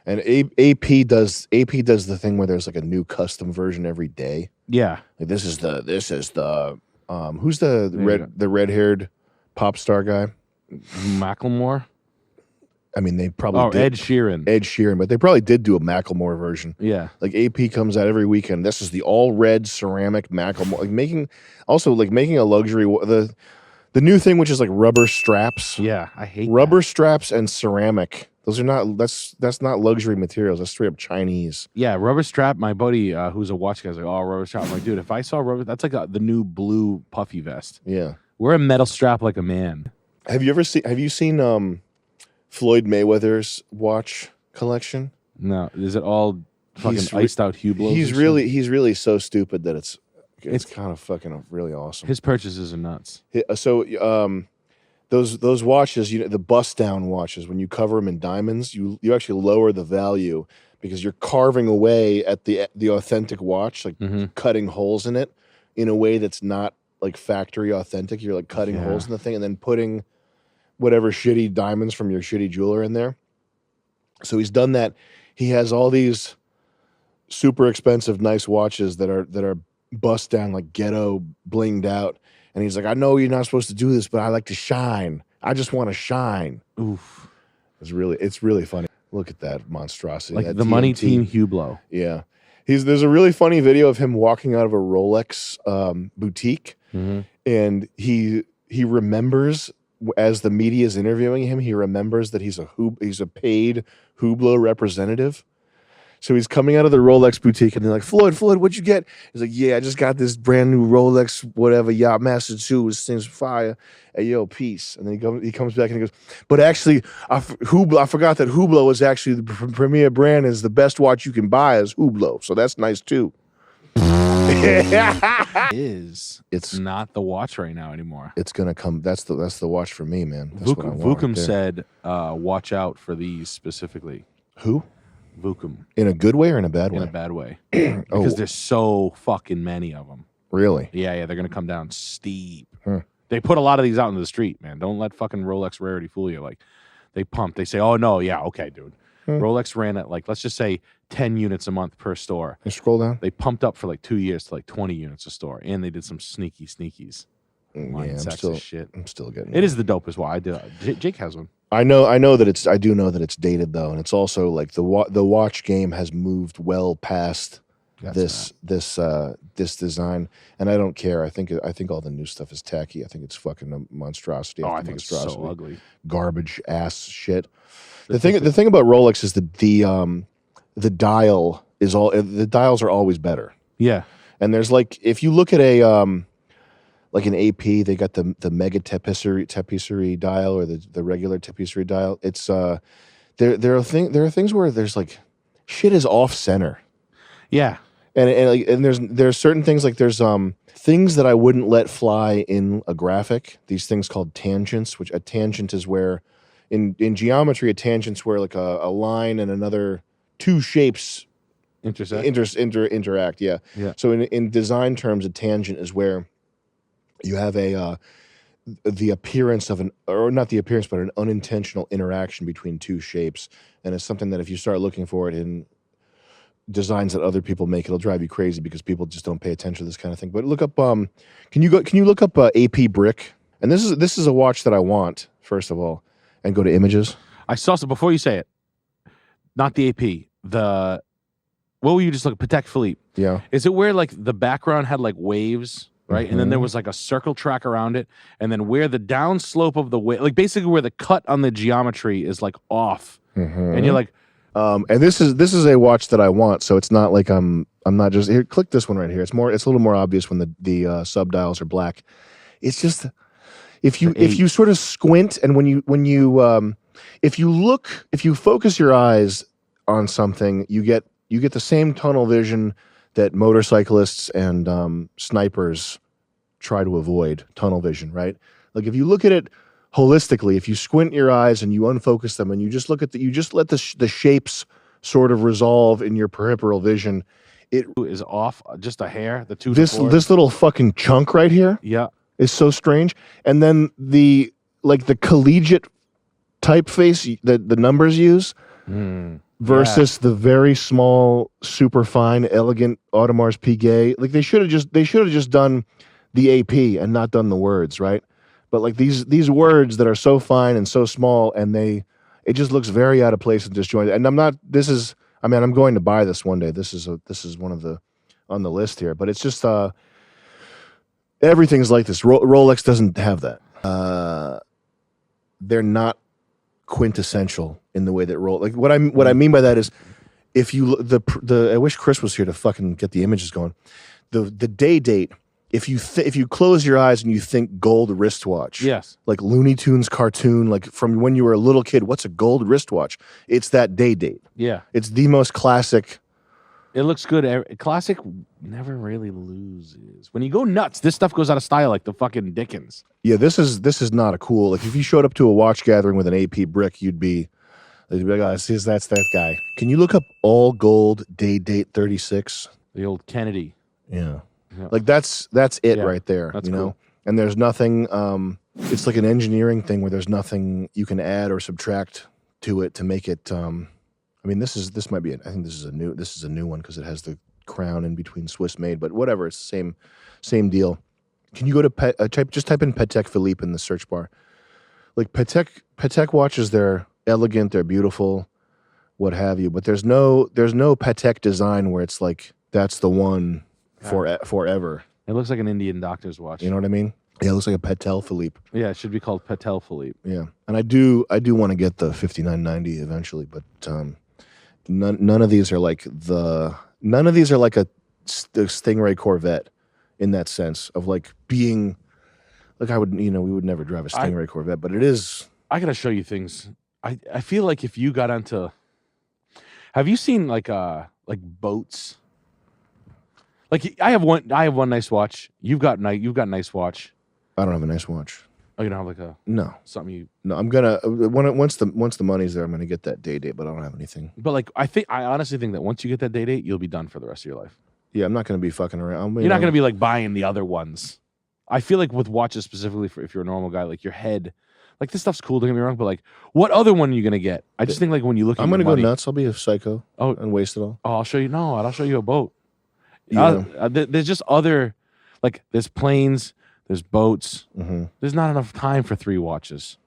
And AP does the thing where there's like a new custom version every day. Yeah. Like this is the who's the red-haired pop star guy? Macklemore. I mean, they probably did. Ed Sheeran, but they probably did do a Macklemore version. Yeah, like AP comes out every weekend. This is the all red ceramic Macklemore, like making a luxury. The new thing, which is like rubber straps. Yeah, I hate rubber straps and ceramic. Those are not. That's not luxury materials. That's straight up Chinese. Yeah, rubber strap. My buddy, who's a watch guy, is like, "Oh, rubber strap." I'm like, dude, if I saw rubber, that's like the new blue puffy vest. Yeah, wear a metal strap like a man. Have you seen Floyd Mayweather's watch collection? No, is it all fucking iced out Hublots? He's really so stupid that it's kind of fucking really awesome. His purchases are nuts. So those watches, the bust down watches, when you cover them in diamonds, you actually lower the value because you're carving away at the authentic watch, like cutting holes in it in a way that's not like factory authentic. You're like cutting holes in the thing and then putting whatever shitty diamonds from your shitty jeweler in there. So he's done that. He has all these super expensive, nice watches that are bust down, like ghetto blinged out. And he's like, I know you're not supposed to do this, but I like to shine. I just want to shine. Oof. It's really funny. Look at that monstrosity. Like that the TNT. Money Team Hublot. Yeah. There's a really funny video of him walking out of a Rolex boutique. And he remembers, as the media is interviewing him, he remembers that he's a paid Hublot representative. So he's coming out of the Rolex boutique, and they're like, Floyd, what'd you get? He's like, yeah, I just got this brand new Rolex, whatever, Yachtmaster 2. This thing's fire. Hey, yo, peace. And then he comes back and he goes, but actually, I forgot that Hublot is actually the premier brand, is the best watch you can buy is Hublot. So that's nice too. It's not the watch right now anymore. It's gonna come. That's the watch for me, man. That's what I want. Vukum said, watch out for these specifically. Who? Vukum. In a good way or in a bad way? In a bad way. Because there's so fucking many of them. Really? Yeah, they're gonna come down steep. They put a lot of these out into the street, man. Don't let fucking Rolex Rarity fool you. Like, they pump. They say, oh no, yeah, okay, dude. Rolex ran at, like, let's just say 10 units a month per store. You scroll down. They pumped up for like 2 years to like 20 units a store, and they did some sneakies. I'm still getting it. Is the dopest watch. Jake has one. I know that it's. I do know that it's dated though, and it's also like the watch game has moved well past this design, and I don't care. I think all the new stuff is tacky. I think it's fucking a monstrosity. I think it's so ugly, garbage ass shit. The thing about Rolex is that the dial is the dials are always better. Yeah, and there's like, if you look at like an AP, they got the mega tapisserie dial or the regular tapisserie dial. It's there are things where there's like shit is off center. Yeah. And there's certain things, like there's things that I wouldn't let fly in a graphic. These things called tangents, which a tangent is where in geometry, a tangent's where like a line and another two shapes interact. Yeah. So in design terms, a tangent is where you have the appearance of not the appearance, but an unintentional interaction between two shapes. And it's something that if you start looking for it in designs that other people make, it'll drive you crazy because people just don't pay attention to this kind of thing. But look up, can you look up AP brick? And this is a watch that I want, first of all, and go to images. I saw some before you say it. Not the AP. What were you just looking? Patek Phillipe. Yeah. Is it where like the background had like waves, right? And then there was like a circle track around it, and then where the downslope of the wave, like basically where the cut on the geometry is like off, and you're like, and this is a watch that I want, so it's not like I'm not just here. Click this one right here. It's a little more obvious when the sub dials are black. It's just if you sort of squint and when you focus your eyes on something, you get the same tunnel vision that motorcyclists and snipers try to avoid. Tunnel vision, right? Like if you look at it holistically, if you squint your eyes and you unfocus them and you just let the shapes sort of resolve in your peripheral vision, it is off just a hair. This little fucking chunk right here, is so strange. And then the collegiate typeface that the numbers use, versus the very small, super fine, elegant Audemars Piguet. Like they should have just done the AP and not done the words, right? But like these words that are so fine and so small, and it just looks very out of place and disjointed. And I'm going to buy this one day. This is one of the on the list here, but it's just everything's like this. Rolex doesn't have that. They're not quintessential in the way that what I mean by that is, if you I wish Chris was here to fucking get the images going. The date. If you close your eyes and you think gold wristwatch, yes, like Looney Tunes cartoon, like from when you were a little kid, what's a gold wristwatch? It's that date. Yeah, it's the most classic. It looks good. Classic never really loses. When you go nuts, this stuff goes out of style like the fucking Dickens. Yeah, this is not a cool. Like if you showed up to a watch gathering with an AP brick, you'd be like, oh, see, that's that guy. Can you look up all gold date 36? The old Kennedy. Yeah. Like that's it right there. That's you know, cool. And there's nothing. It's like an engineering thing where there's nothing you can add or subtract to it to make it. I mean, this might be. I think this is a new one because it has the crown in between Swiss made, but whatever. It's the same deal. Can you go to just type in Patek Phillipe in the search bar? Like Patek watches, they're elegant, they're beautiful, what have you. But there's no Patek design where it's like that's the one forever. It looks like an Indian doctor's watch. You know what I mean? Yeah, it looks like a Patek Phillipe. Yeah, it should be called Patek Phillipe. Yeah, and I do want to get the 5990 eventually, but none of these are like a Stingray Corvette in that sense of like being like we would never drive a Stingray Corvette, but it is. I gotta show you things. I feel like if you got onto, have you seen like boats? Like I have one nice watch. You've got a nice watch. I don't have a nice watch. Oh, you don't have like a something you. No, I'm gonna once the money's there, I'm gonna get that date, but I don't have anything. But like I honestly think that once you get that date, you'll be done for the rest of your life. Yeah, I'm not gonna be fucking around. You're not gonna be like buying the other ones. I feel like with watches specifically, if you're a normal guy, like your head, like this stuff's cool. Don't get me wrong, but like, what other one are you gonna get? I just think like when you look, I'm gonna go nuts. I'll be a psycho. Oh, and waste it all. Oh, I'll show you. No, I'll show you a boat. Yeah. There's just other, like there's planes, there's boats. Mm-hmm. There's not enough time for 3 watches.